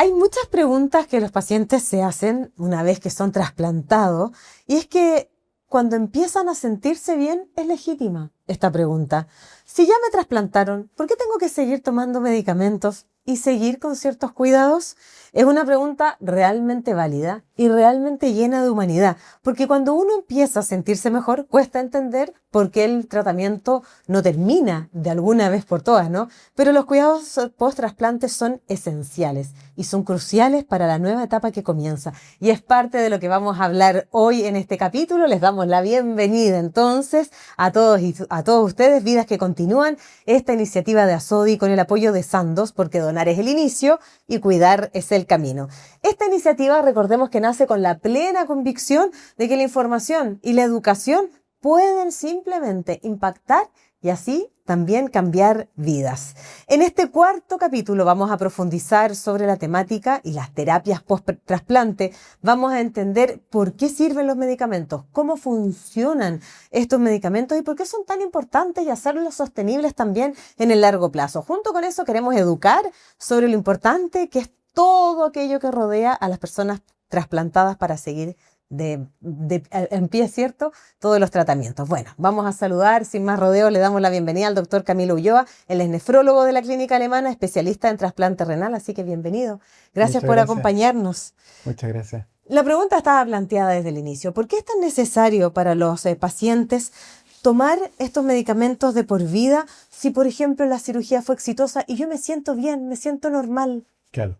Hay muchas preguntas que los pacientes se hacen una vez que son trasplantados y es que cuando empiezan a sentirse bien es legítima esta pregunta. Si ya me trasplantaron, ¿por qué tengo que seguir tomando medicamentos y seguir con ciertos cuidados? Es una pregunta realmente válida y realmente llena de humanidad, porque cuando uno empieza a sentirse mejor, cuesta entender por qué el tratamiento no termina de alguna vez por todas, ¿no? Pero los cuidados post-trasplante son esenciales y son cruciales para la nueva etapa que comienza. Y es parte de lo que vamos a hablar hoy en este capítulo. Les damos la bienvenida entonces a todos y a todos ustedes, vidas que continúan esta iniciativa de Asodi con el apoyo de Sandoz, porque donar es el inicio y cuidar es el camino. Esta iniciativa, recordemos que nace con la plena convicción de que la información y la educación pueden simplemente impactar y así también cambiar vidas. En este cuarto capítulo vamos a profundizar sobre la temática y las terapias post-trasplante. Vamos a entender por qué sirven los medicamentos, cómo funcionan estos medicamentos y por qué son tan importantes y hacerlos sostenibles también en el largo plazo. Junto con eso queremos educar sobre lo importante que es todo aquello que rodea a las personas trasplantadas para seguir en pie, ¿cierto? Todos los tratamientos. Bueno, vamos a saludar, sin más rodeo, le damos la bienvenida al doctor Camilo Ulloa. Él es nefrólogo de la clínica alemana, especialista en trasplante renal, así que bienvenido. Gracias Muchas por gracias. acompañarnos. Muchas gracias. La pregunta estaba planteada desde el inicio. ¿Por qué es tan necesario para los pacientes tomar estos medicamentos de por vida si, por ejemplo, la cirugía fue exitosa y yo me siento bien, me siento normal? Claro.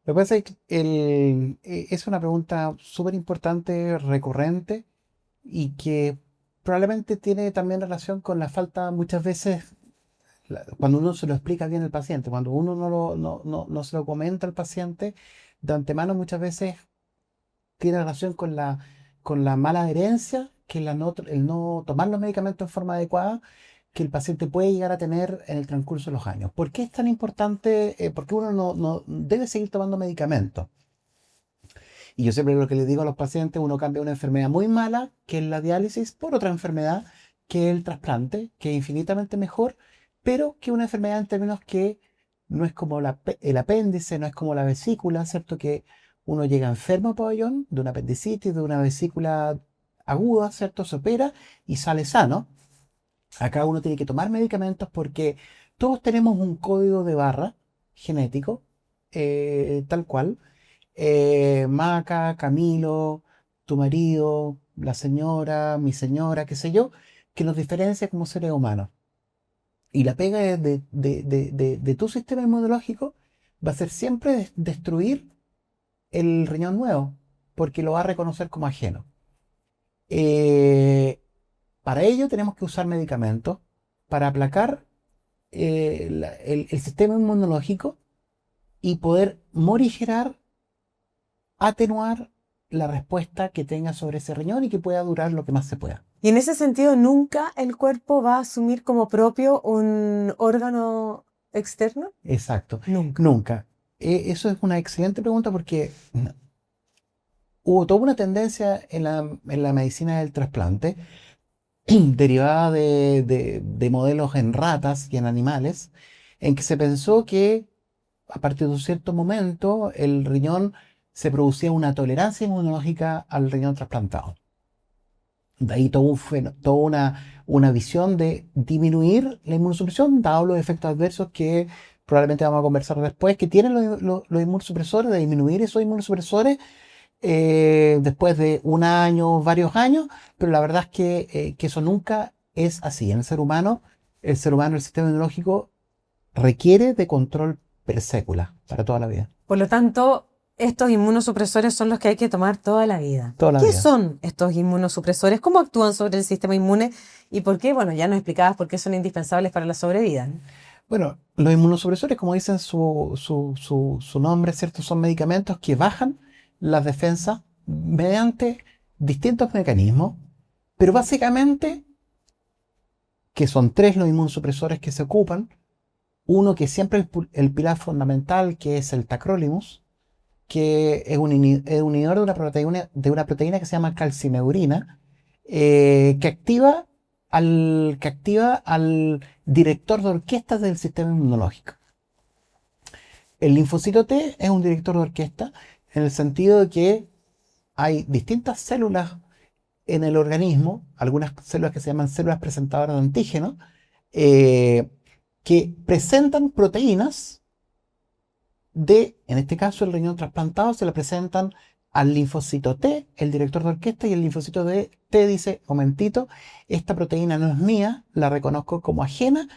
Lo que pasa es que es una pregunta súper importante, recurrente y que probablemente tiene también relación con la falta muchas veces, cuando uno se lo explica bien al paciente, cuando uno no se lo comenta al paciente, de antemano muchas veces tiene relación con la mala adherencia, que el no tomar los medicamentos en forma adecuada, que el paciente puede llegar a tener en el transcurso de los años. ¿Por qué es tan importante? ¿Por qué uno no debe seguir tomando medicamentos? Y yo siempre lo que les digo a los pacientes, uno cambia una enfermedad muy mala, que es la diálisis, por otra enfermedad, que es el trasplante, que es infinitamente mejor, pero que una enfermedad en términos que no es como el apéndice, no es como la vesícula, ¿cierto? Que uno llega enfermo a pabellón de una apendicitis, de una vesícula aguda, ¿cierto? Se opera y sale sano. Acá uno tiene que tomar medicamentos porque todos tenemos un código de barra genético, tal cual. Maca, Camilo, tu marido, la señora, mi señora, qué sé yo, que nos diferencia como seres humanos. Y la pega de tu sistema inmunológico va a ser siempre destruir el riñón nuevo, porque lo va a reconocer como ajeno. Eh, para ello tenemos que usar medicamentos para aplacar el sistema inmunológico y poder morigerar, atenuar la respuesta que tenga sobre ese riñón y que pueda durar lo que más se pueda. Y en ese sentido, nunca el cuerpo va a asumir como propio un órgano externo. Exacto, Nunca. nunca. Eso es una excelente pregunta porque hubo toda una tendencia en la medicina del trasplante derivada de modelos en ratas y en animales, en que se pensó que a partir de un cierto momento el riñón se producía una tolerancia inmunológica al riñón trasplantado. De ahí toda una visión de disminuir la inmunosupresión, dado los efectos adversos que probablemente vamos a conversar después, que tienen los inmunosupresores, de disminuir esos inmunosupresores después de un año, varios años, pero la verdad es que eso nunca es así. En el ser humano, el sistema inmunológico requiere de control per sécula para toda la vida. Por lo tanto, estos inmunosupresores son los que hay que tomar toda la vida. Toda la ¿Qué vida. son estos inmunosupresores? ¿Cómo actúan sobre el sistema inmune? ¿Y por qué? Bueno, ya nos explicabas por qué son indispensables para la sobrevida, ¿no? Bueno, los inmunosupresores, como dicen su nombre, ¿cierto? Son medicamentos que bajan las defensas mediante distintos mecanismos, pero básicamente, que son tres los inmunosupresores que se ocupan, uno que siempre es el pilar fundamental, que es el tacrolimus, que es es un inhibidor de una proteína que se llama calcineurina, que activa al director de orquesta del sistema inmunológico. El linfocito T es un director de orquesta en el sentido de que hay distintas células en el organismo, algunas células que se llaman células presentadoras de antígenos, eh, que presentan proteínas en este caso el riñón trasplantado, se le presentan al linfocito T, el director de orquesta, y el linfocito T dice, momentito, esta proteína no es mía, la reconozco como ajena,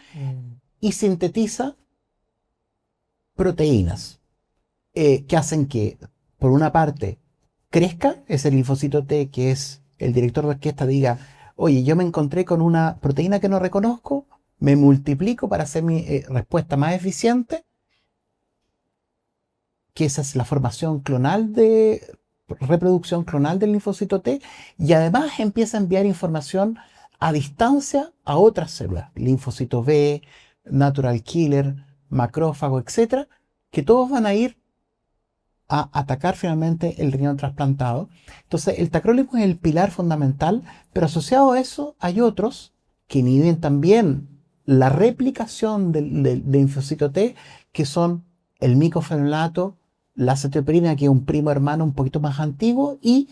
y sintetiza proteínas que hacen que, por una parte, crezca ese linfocito T, que es el director de orquesta, diga, oye, yo me encontré con una proteína que no reconozco, me multiplico para hacer mi respuesta más eficiente, que esa es la formación clonal reproducción clonal del linfocito T, y además empieza a enviar información a distancia a otras células, linfocito B, natural killer, macrófago, etcétera, que todos van a ir a atacar finalmente el riñón trasplantado. Entonces, el tacrolimus es el pilar fundamental, pero asociado a eso hay otros que inhiben también la replicación del linfocito T, que son el micofenolato, la cetoaspirina, que es un primo hermano un poquito más antiguo, y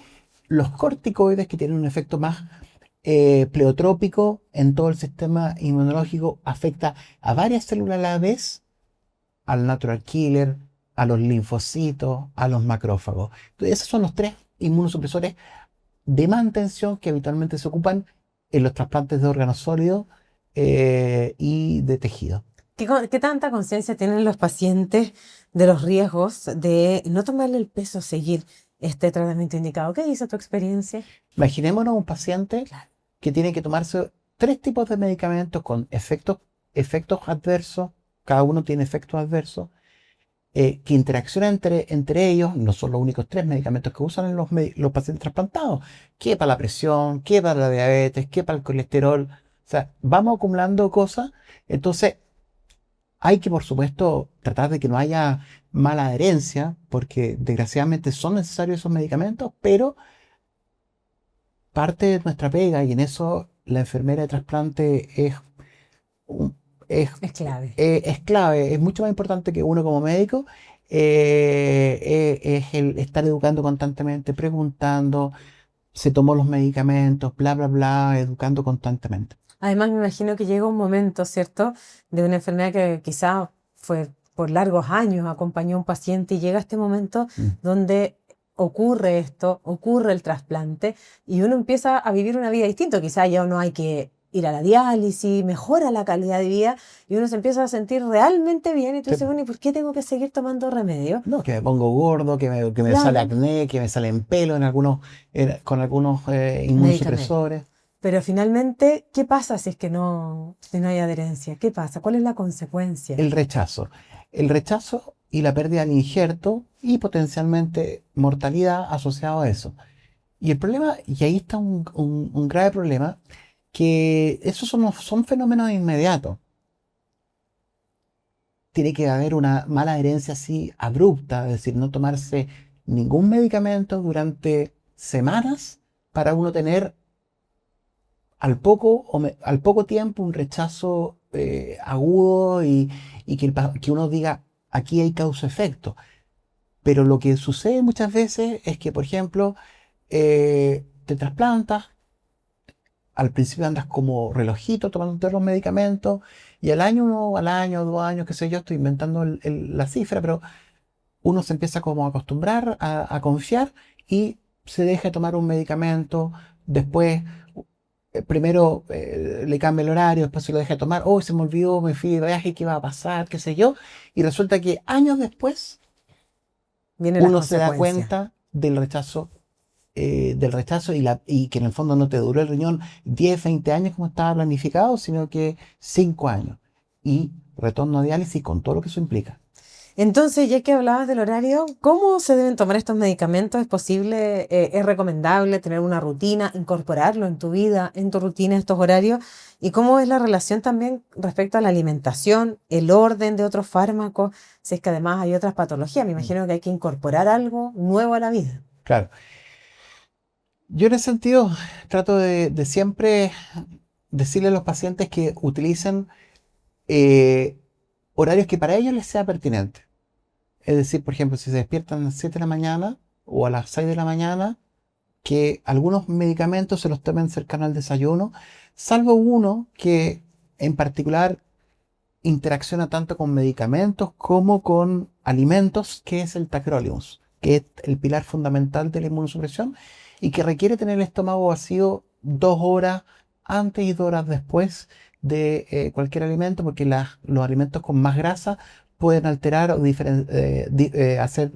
los corticoides, que tienen un efecto más pleotrópico en todo el sistema inmunológico, afecta a varias células a la vez, al natural killer, a los linfocitos, a los macrófagos. Entonces, esos son los tres inmunosupresores de mantención que habitualmente se ocupan en los trasplantes de órganos sólidos y de tejido. ¿Qué tanta conciencia tienen los pacientes de los riesgos de no tomarle el peso a seguir este tratamiento indicado? ¿Qué dice tu experiencia? Imaginémonos un paciente Claro. que tiene que tomarse 3 tipos de medicamentos con efectos adversos, cada uno tiene efectos adversos, que interaccionan entre ellos, no son los únicos 3 medicamentos que usan en los pacientes trasplantados, que para la presión, que para la diabetes, que para el colesterol, o sea, vamos acumulando cosas, entonces hay que, por supuesto, tratar de que no haya mala adherencia, porque desgraciadamente son necesarios esos medicamentos, pero parte de nuestra pega, y en eso la enfermera de trasplante un- es, Es clave. es clave, es mucho más importante que uno como médico, es el estar educando constantemente, preguntando, se tomó los medicamentos, bla, bla, bla, educando constantemente. Además, me imagino que llega un momento, ¿cierto?, de una enfermedad que quizá fue por largos años, acompañó a un paciente y llega este momento donde ocurre esto, ocurre el trasplante y uno empieza a vivir una vida distinta. Quizá ya no hay que ir a la diálisis, mejora la calidad de vida y uno se empieza a sentir realmente bien y tú dices, bueno, ¿y por qué tengo que seguir tomando remedios? No, que me pongo gordo, que me Claro. sale acné, que me salen pelo con algunos inmunosupresores. Pero finalmente, ¿qué pasa si no hay adherencia? ¿Qué pasa? ¿Cuál es la consecuencia? El rechazo. El rechazo y la pérdida del injerto y potencialmente mortalidad asociado a eso. Y el problema, y ahí está un grave problema, que esos son fenómenos inmediatos. Tiene que haber una mala adherencia así abrupta, es decir, no tomarse ningún medicamento durante semanas para uno tener al poco tiempo un rechazo agudo y que uno diga, aquí hay causa-efecto. Pero lo que sucede muchas veces es que, por ejemplo, te trasplantas, al principio andas como relojito tomándote los medicamentos, y al año, 2 años, qué sé yo, estoy inventando la cifra, pero uno se empieza como a acostumbrar, a confiar, y se deja de tomar un medicamento, después primero le cambia el horario, después se lo deja de tomar, oh, se me olvidó, me fui de viaje, ¿qué va a pasar? ¿Qué sé yo? Y resulta que años después Vienen las uno se da consecuencias. cuenta del rechazo y que en el fondo no te duró el riñón 10, 20 años como estaba planificado, sino que 5 años. Y retorno a diálisis con todo lo que eso implica. Entonces, ya que hablabas del horario, ¿cómo se deben tomar estos medicamentos? ¿Es posible, es recomendable tener una rutina, incorporarlo en tu vida, en tu rutina, estos horarios? ¿Y cómo es la relación también respecto a la alimentación, el orden de otros fármacos? Si es que además hay otras patologías, me imagino que hay que incorporar algo nuevo a la vida. Claro. Yo en ese sentido trato de siempre decirle a los pacientes que utilicen horarios que para ellos les sea pertinente. Es decir, por ejemplo, si se despiertan a las 7 de la mañana o a las 6 de la mañana, que algunos medicamentos se los tomen cercano al desayuno, salvo uno que en particular interacciona tanto con medicamentos como con alimentos, que es el tacrolimus, que es el pilar fundamental de la inmunosupresión y que requiere tener el estómago vacío 2 horas antes y 2 horas después de cualquier alimento, porque los alimentos con más grasa pueden alterar o hacer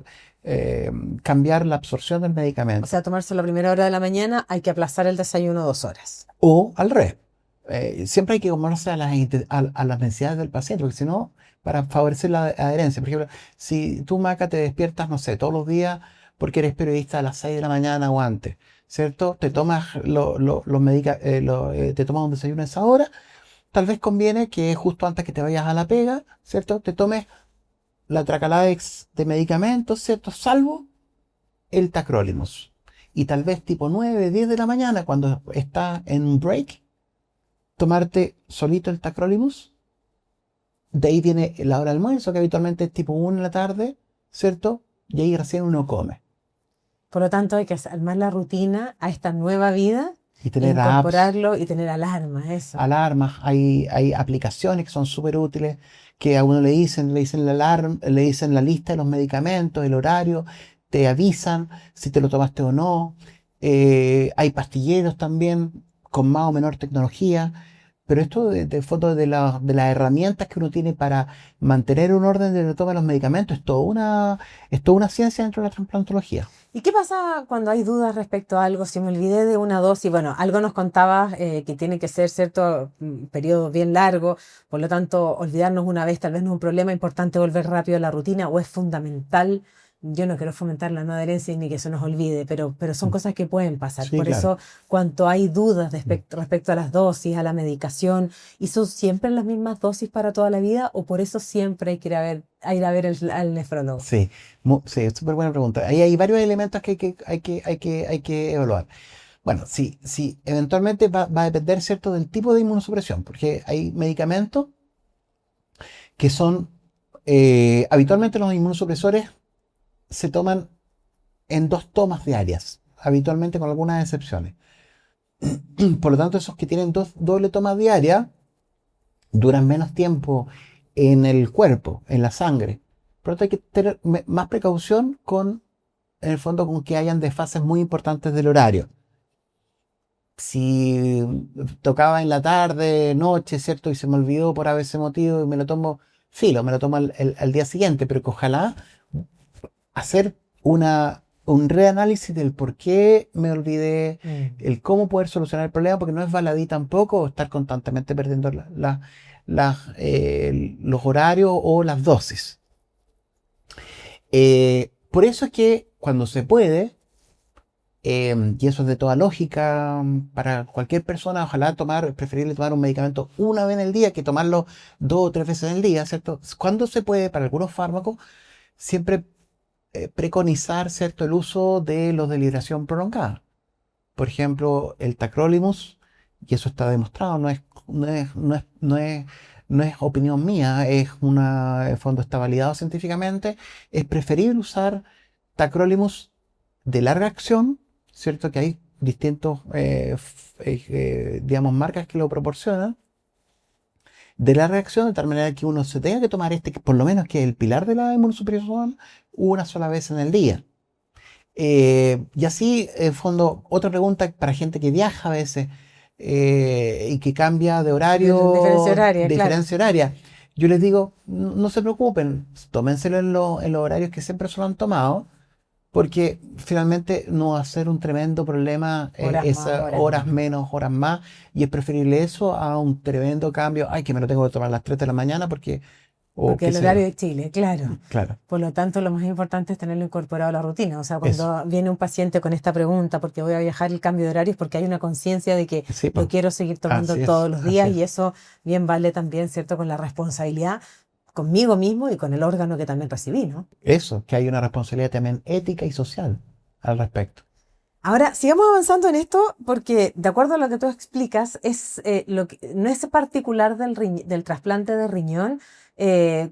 cambiar la absorción del O medicamento. sea, tomarse la primera hora de la mañana, hay que aplazar el desayuno 2 horas. O al revés. Siempre hay que acomodarse a las necesidades del paciente, porque si no, para favorecer la adherencia. Por ejemplo, si tú, Maca, te despiertas, no sé, todos los días porque eres periodista a las 6 de la mañana o antes, ¿cierto? Te tomas, te tomas un desayuno a esa hora, tal vez conviene que justo antes que te vayas a la pega, ¿cierto? Te tomes la Tracaladex de medicamentos, ¿cierto? Salvo el tacrolimus. Y tal vez tipo 9 10 de la mañana, cuando estás en un break, tomarte solito el tacrolimus. De ahí viene la hora de almuerzo, que habitualmente es tipo 1 de la tarde, ¿cierto? Y ahí recién uno come. Por lo tanto, hay que armar la rutina a esta nueva vida, Y tener apps, incorporarlo y tener alarmas, eso. alarmas, hay aplicaciones que son súper útiles, que a uno le dicen la alarma, le dicen la lista de los medicamentos, el horario, te avisan si te lo tomaste o no. Hay pastilleros también con más o menor tecnología. Pero esto de fondo de las herramientas que uno tiene para mantener un orden de la toma de los medicamentos es toda una ciencia dentro de la trasplantología. ¿Y qué pasa cuando hay dudas respecto a algo? Si me olvidé de una dosis, bueno, algo nos contabas que tiene que ser cierto periodo bien largo, por lo tanto, olvidarnos una vez tal vez no es un problema, importante volver rápido a la rutina o es fundamental. Yo no quiero fomentar la no adherencia ni que se nos olvide, pero son cosas que pueden pasar. Sí, Por claro. eso, cuanto hay dudas respecto a las dosis, a la medicación, ¿y son siempre las mismas dosis para toda la vida o por eso siempre hay que ir a ver al nefrólogo? Sí, sí, es súper buena pregunta. Ahí hay varios elementos que hay que evaluar. Bueno, sí, sí, eventualmente va a depender, ¿cierto?, del tipo de inmunosupresión, porque hay medicamentos que son, habitualmente los inmunosupresores se toman en 2 tomas diarias, habitualmente con algunas excepciones. Por lo tanto, esos que tienen doble toma diaria duran menos tiempo en el cuerpo, en la sangre. Por lo tanto, hay que tener más precaución en el fondo, con que hayan desfases muy importantes del horario. Si tocaba en la tarde, noche, ¿cierto? Y se me olvidó por ese motivo y me lo tomo, filo, me lo tomo al día siguiente, pero que ojalá hacer un reanálisis del por qué me olvidé, el cómo poder solucionar el problema, porque no es baladí tampoco estar constantemente perdiendo los horarios o las dosis. Por eso es que cuando se puede, y eso es de toda lógica, para cualquier persona, ojalá es preferible tomar un medicamento una vez en el día que tomarlo 2 o 3 veces en el día, ¿cierto? Cuando se puede, para algunos fármacos, siempre preconizar, ¿cierto?, el uso de los de liberación prolongada. Por ejemplo, el tacrolimus, y eso está demostrado, no es opinión mía, el fondo está validado científicamente, es preferible usar tacrolimus de larga acción, ¿cierto? Que hay distintos, digamos, marcas que lo proporcionan, de la reacción, de tal manera que uno se tenga que tomar que por lo menos que es el pilar de la inmunosupresión, una sola vez en el día. Y así, en fondo, otra pregunta para gente que viaja a veces y que cambia de Diferencia horario, horaria, claro. diferencia horaria. Yo les digo, no se preocupen, tómenselo en los horarios que siempre se lo han tomado, porque finalmente no va a ser un tremendo problema Horas más, esas horas horas menos. menos, horas más, y es preferible eso a un tremendo cambio. Ay, que me lo tengo que tomar a las 3 de la mañana porque, o Porque qué el sé yo. horario de Chile, claro. Claro, Por lo tanto, lo más importante es tenerlo incorporado a la rutina. O sea, eso. cuando viene un paciente con esta pregunta, porque voy a viajar, el cambio de horario es porque hay una conciencia de que Sí, lo pues, quiero seguir tomando así todos es, los así días es. y eso bien vale también, ¿cierto? Con la responsabilidad conmigo mismo y con el órgano que también recibí, ¿no? Eso, que hay una responsabilidad también ética y social al respecto. Ahora, sigamos avanzando en esto porque, de acuerdo a lo que tú explicas, no es particular del trasplante de riñón,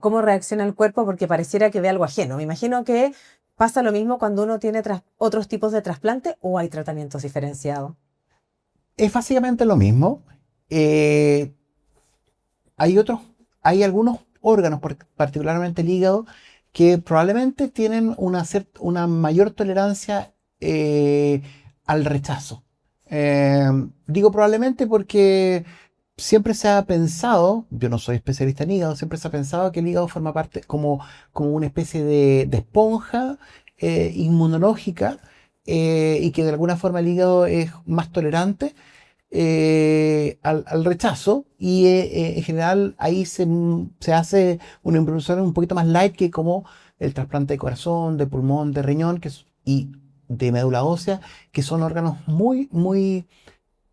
cómo reacciona el cuerpo, porque pareciera que ve algo ajeno. Me imagino que pasa lo mismo cuando uno tiene otros tipos de trasplante o hay tratamientos diferenciados. Es básicamente lo mismo. Eh, hay otros, hay algunos órganos, particularmente el hígado, que probablemente tienen una mayor tolerancia al rechazo. Eh, Digo probablemente porque siempre se ha pensado, yo no soy especialista en hígado, siempre se ha pensado que el hígado forma parte como una especie de esponja inmunológica, y que de alguna forma el hígado es más tolerante al rechazo, y en general ahí se hace una implementación un poquito más light que como el trasplante de corazón, de pulmón, de riñón y de médula ósea, que son órganos muy, muy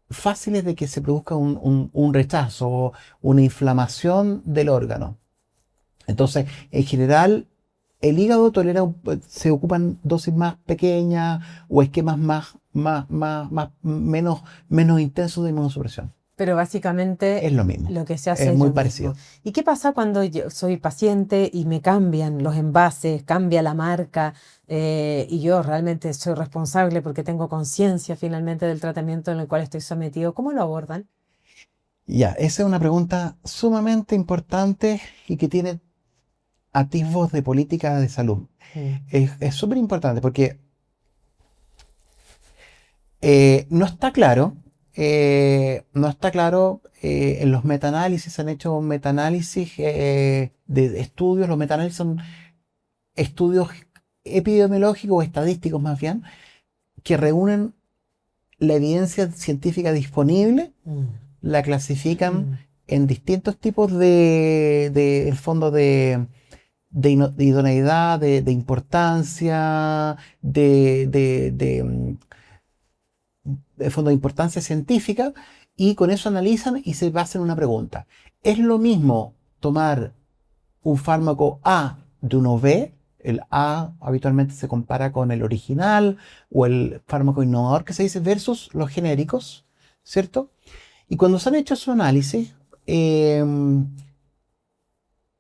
fáciles de que se produzca un rechazo o una inflamación del órgano. Entonces, en general, el hígado se ocupan dosis más pequeñas o esquemas menos intensos de inmunosupresión. Pero básicamente Es lo mismo, lo que se hace es es muy lo mismo. parecido. ¿Y qué pasa cuando yo soy paciente y me cambian los envases, cambia la marca, y yo realmente soy responsable porque tengo conciencia finalmente del tratamiento en el cual estoy sometido? ¿Cómo lo abordan? Ya, esa es una pregunta sumamente importante y que tiene atisbos de política de salud. Mm. Es súper importante porque no está claro, en los metaanálisis, se han hecho metaanálisis de estudios. Los metaanálisis son estudios epidemiológicos o estadísticos más bien, que reúnen la evidencia científica disponible, Mm. la clasifican Mm. en distintos tipos el fondo de idoneidad, de importancia, de fondo de importancia científica, y con eso analizan y se hacen una pregunta. ¿Es lo mismo tomar un fármaco A de uno B? El A habitualmente se compara con el original o el fármaco innovador que se dice versus los genéricos, ¿cierto? Y cuando se han hecho su análisis,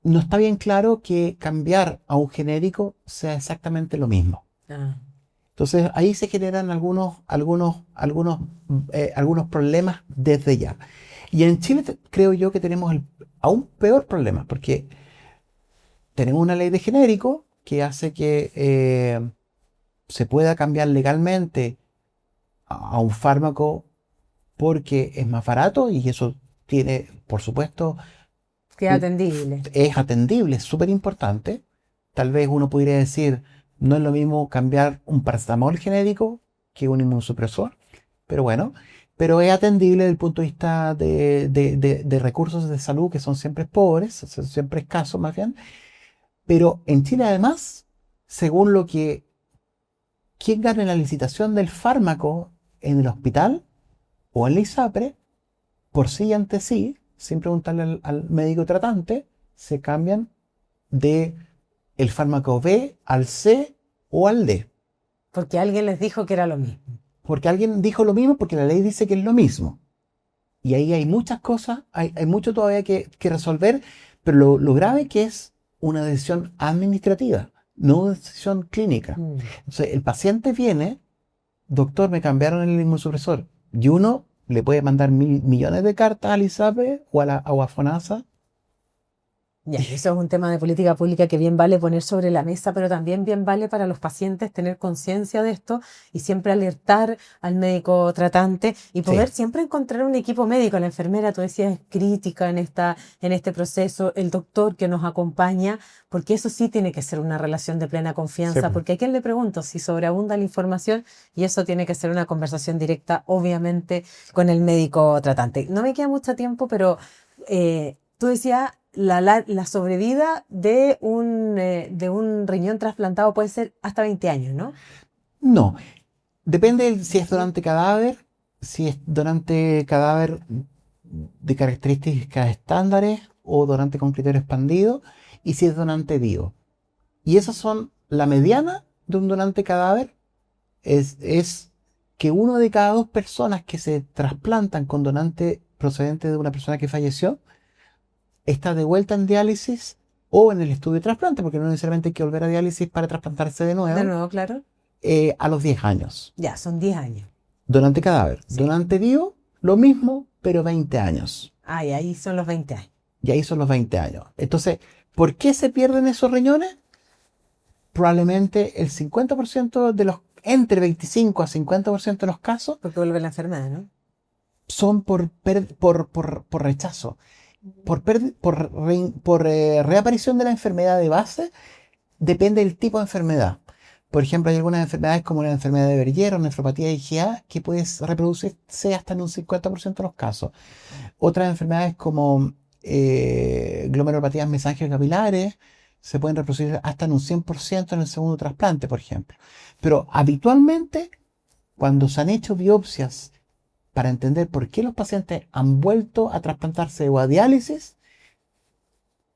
no está bien claro que cambiar a un genérico sea exactamente lo mismo. Ah. Entonces ahí se generan algunos problemas desde ya. Y en Chile creo yo que tenemos aún peor problema, porque tenemos una ley de genérico que hace que se pueda cambiar legalmente a un fármaco porque es más barato, y eso tiene, por supuesto, Que es atendible. es atendible, es súper importante. Tal vez uno podría decir, no es lo mismo cambiar un paracetamol genérico que un inmunosupresor, pero bueno, pero es atendible desde el punto de vista de recursos de salud, que son siempre pobres, son siempre escasos más bien. Pero en Chile además, según quien gane la licitación del fármaco en el hospital o en la ISAPRE, por sí y ante sí, sin preguntarle al médico tratante, se cambian de el fármaco B al C o al D. Porque alguien les dijo que era lo mismo. Porque alguien dijo lo mismo, porque la ley dice que es lo mismo. Y ahí hay muchas cosas, hay mucho todavía que resolver, pero lo grave que es una decisión administrativa, no una decisión clínica. Mm. Entonces, el paciente viene, doctor, me cambiaron el inmunosupresor, y uno le puede mandar millones de cartas al ISAPRE o a FONASA. Ya, eso es un tema de política pública que bien vale poner sobre la mesa, pero también bien vale para los pacientes tener conciencia de esto y siempre alertar al médico tratante y poder Sí, siempre encontrar un equipo médico. La enfermera, tú decías, es crítica en este proceso, el doctor que nos acompaña, porque eso sí tiene que ser una relación de plena sí, confianza, pues. porque a quién le pregunto si sobreabunda la información, y eso tiene que ser una conversación directa, obviamente, con el médico tratante. No me queda mucho tiempo, pero tú decías, la sobrevida de un riñón trasplantado puede ser hasta 20 años, ¿no? No, depende si es donante cadáver, si es donante cadáver de características estándares o donante con criterio expandido, y si es donante vivo. Y esas son la mediana de un donante cadáver, es que 1 de cada 2 personas que se trasplantan con donante procedente de una persona que falleció está de vuelta en diálisis o en el estudio de trasplante, porque no necesariamente hay que volver a diálisis para trasplantarse de De nuevo, nuevo, claro. a los 10 años. Ya, son 10 años. Donante cadáver. Sí. Donante vivo, lo mismo, pero 20 años. Ah, y ahí son los 20 años. Y ahí son los 20 años. Entonces, ¿por qué se pierden esos riñones? Probablemente el 50% de los, entre 25 a 50% de los casos, Porque vuelve la enfermedad, ¿no? son por rechazo, por reaparición de la enfermedad de base, depende del tipo de enfermedad. Por ejemplo, hay algunas enfermedades como la enfermedad de Bergero, nefropatía de IgA, que puede reproducirse hasta en un 50% de los casos. Otras enfermedades como glomerulopatías mesangiocapilares se pueden reproducir hasta en un 100% en el segundo trasplante, por ejemplo. Pero habitualmente, cuando se han hecho biopsias para entender por qué los pacientes han vuelto a trasplantarse o a diálisis,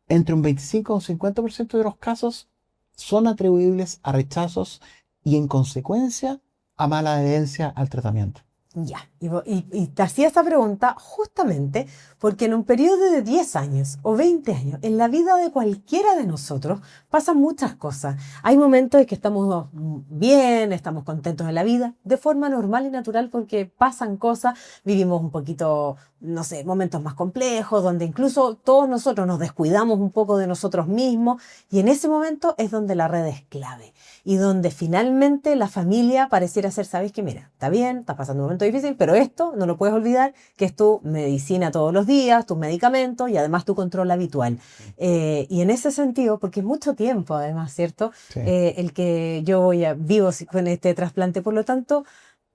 entre un 25 y un 50% de los casos son atribuibles a rechazos y, en consecuencia, a mala adherencia al tratamiento. Ya, y te hacía esta pregunta justamente porque en un periodo de 10 años o 20 años, en la vida de cualquiera de nosotros pasan muchas cosas. Hay momentos en que estamos bien, estamos contentos en la vida, de forma normal y natural porque pasan cosas, vivimos un poquito, no sé, momentos más complejos, donde incluso todos nosotros nos descuidamos un poco de nosotros mismos y en ese momento es donde la red es clave. Y donde finalmente la familia pareciera ser, ¿sabes qué? Mira, está bien, estás pasando un momento difícil, pero esto no lo puedes olvidar, que es tu medicina todos los días, tus medicamentos y además tu control habitual. Y en ese sentido, porque es mucho tiempo además, ¿cierto? Sí. El que yo vivo con este trasplante, por lo tanto,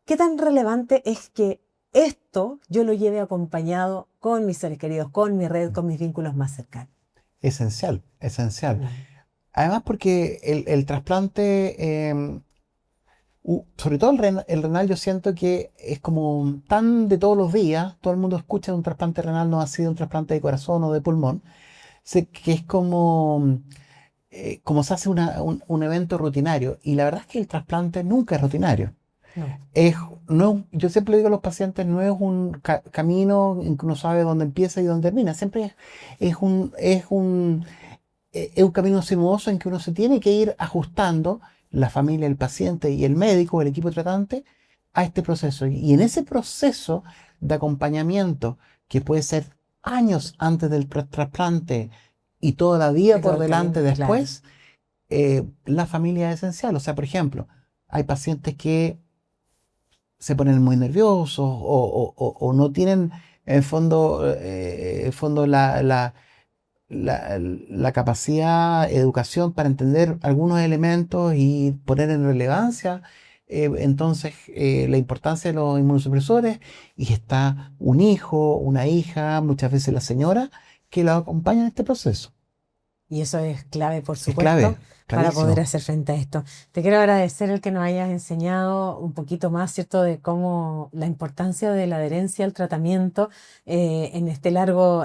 ¿qué tan relevante es que esto yo lo lleve acompañado con mis seres queridos, con mi red, con mis vínculos más cercanos? Esencial, esencial. Además porque el trasplante, sobre todo el renal, yo siento que es como tan de todos los días, todo el mundo escucha de un trasplante renal, no ha sido un trasplante de corazón o de pulmón, que es como se hace un evento rutinario. Y la verdad es que el trasplante nunca es rutinario. Yo siempre le digo a los pacientes, no es un camino en que uno sabe dónde empieza y dónde termina, siempre es un camino sinuoso en que uno se tiene que ir ajustando, la familia, el paciente y el médico, el equipo tratante, a este proceso. Y en ese proceso de acompañamiento, que puede ser años antes del trasplante y toda la vida por delante después, la familia es esencial. O sea, por ejemplo, hay pacientes que se ponen muy nerviosos o no tienen, en fondo, la capacidad, educación para entender algunos elementos y poner en relevancia entonces la importancia de los inmunosupresores, y está un hijo, una hija, muchas veces la señora, que la acompaña en este proceso. Y eso es clave, por Es supuesto, clave, para clarísimo. poder hacer frente a esto. Te quiero agradecer el que nos hayas enseñado un poquito más, ¿cierto?, de cómo la importancia de la adherencia al tratamiento en este largo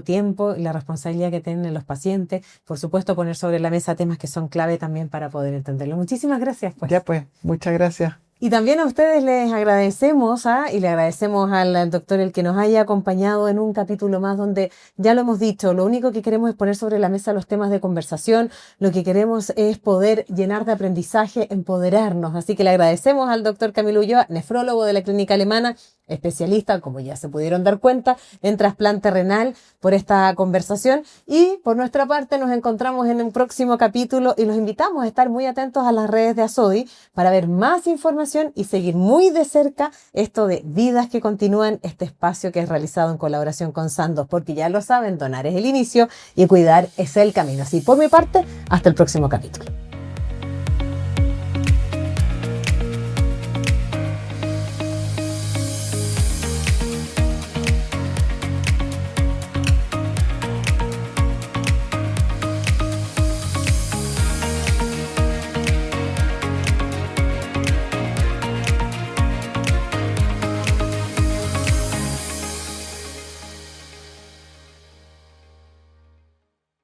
tiempo y la responsabilidad que tienen los pacientes. Por supuesto, poner sobre la mesa temas que son clave también para poder entenderlo. Muchísimas gracias, pues. Ya pues, muchas gracias. Y también a ustedes les agradecemos, y le agradecemos al doctor el que nos haya acompañado en un capítulo más donde, ya lo hemos dicho, lo único que queremos es poner sobre la mesa los temas de conversación, lo que queremos es poder llenar de aprendizaje, empoderarnos. Así que le agradecemos al doctor Camilo Ulloa, nefrólogo de la Clínica Alemana, especialista, como ya se pudieron dar cuenta, en trasplante renal, por esta conversación. Y por nuestra parte nos encontramos en un próximo capítulo y los invitamos a estar muy atentos a las redes de Asodi para ver más información y seguir muy de cerca esto de Vidas que Continúan, este espacio que es realizado en colaboración con Sandoz, porque ya lo saben, donar es el inicio y cuidar es el camino. Así por mi parte, hasta el próximo capítulo.